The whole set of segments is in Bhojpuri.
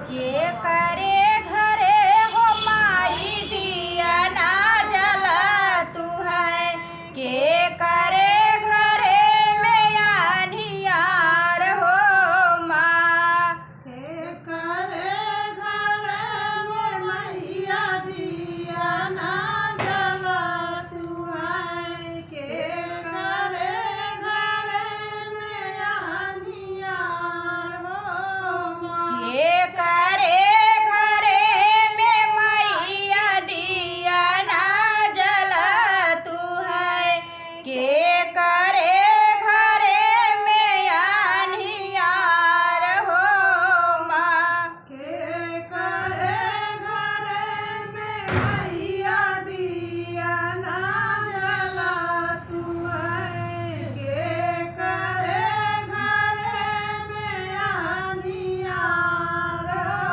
के करे घरे हो माई दिया ना जला तू है के करे घरे में अनियार हो माँ के करे घरे में मैया दिया ना जला तू है के करे घरे में अनियार हो माँ के करे घरे में मैया दिया ना जला तू है के करे घरे में अनियार हो माँ के करे घरे में मैया दिया ना जला तू है के करे घरे में अनियार हो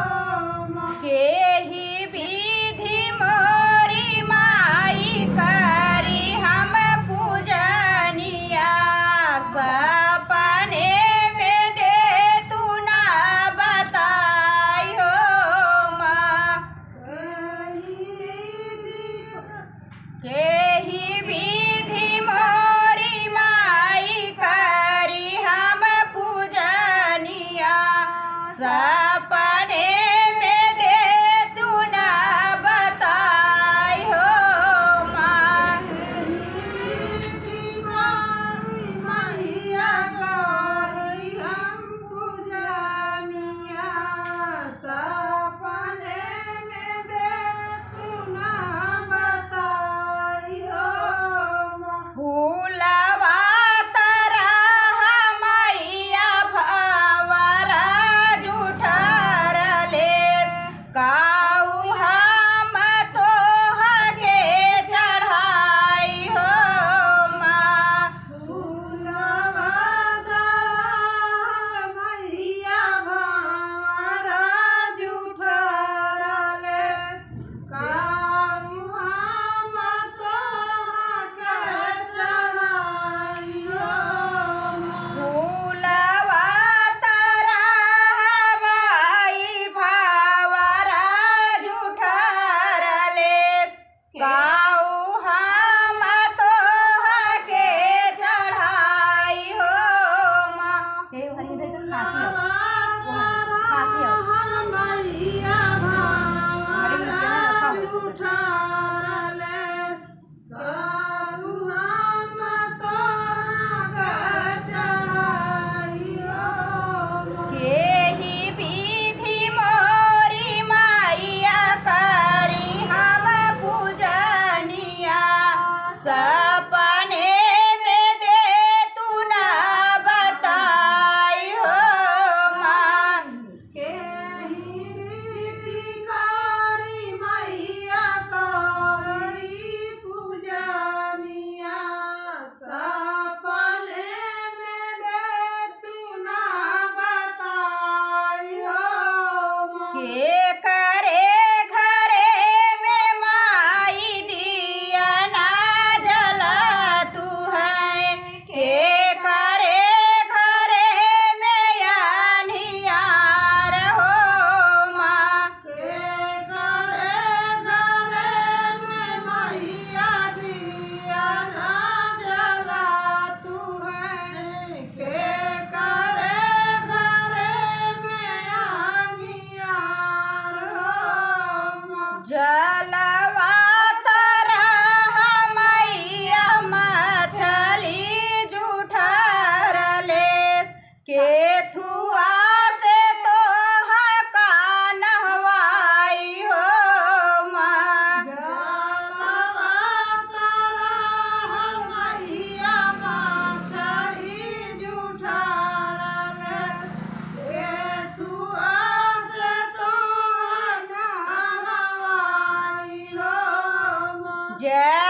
माँ के ही विधि मोरी माई करी हम पूजनिया सपने में दे तू ना बताई हो माँ के ही विधि मोरी माई करी हम पूजनिया सपने में दे तू ना बताई हो माँ मैया गौरी हम पूजनिया सपने में दे तू ना बताई हो माँ फूलवा तरह मैया भंवरा जुठर ले काऊ हम तोहके चढ़ाई हो माँ फूलवा दरा मैया भंवरा जुठरले काऊ हम तोहके चढ़ाई हो माँ फूलवा तरह माई भंवरा जुठर ले काऊ हम तोहके चढ़ाई हो माँ मैया भंवरा जुठरले काऊ हम तोहके चढ़ाई हो माँ के ही विधि मोरी मैया करी हम पूजनिया सपने में दे तू ना बताई हो माँ के कारी मैया करी पूजनिया सपने में दे तू ना बताई हो माँ के करे घरे में माई दिया ना जला तू है के करे घरे में अनियार हो माँ के करे घरे में मैया दिया ना जला तू है के करे घरे में अनियार हो माँ जलवा तरह मैया मछली जुठर ले केथुआ से तोहका नहवाई हो माँ जलवा तरह मैया मछली जुठरले केथुआ से तोहर नहवाई हो माँ जय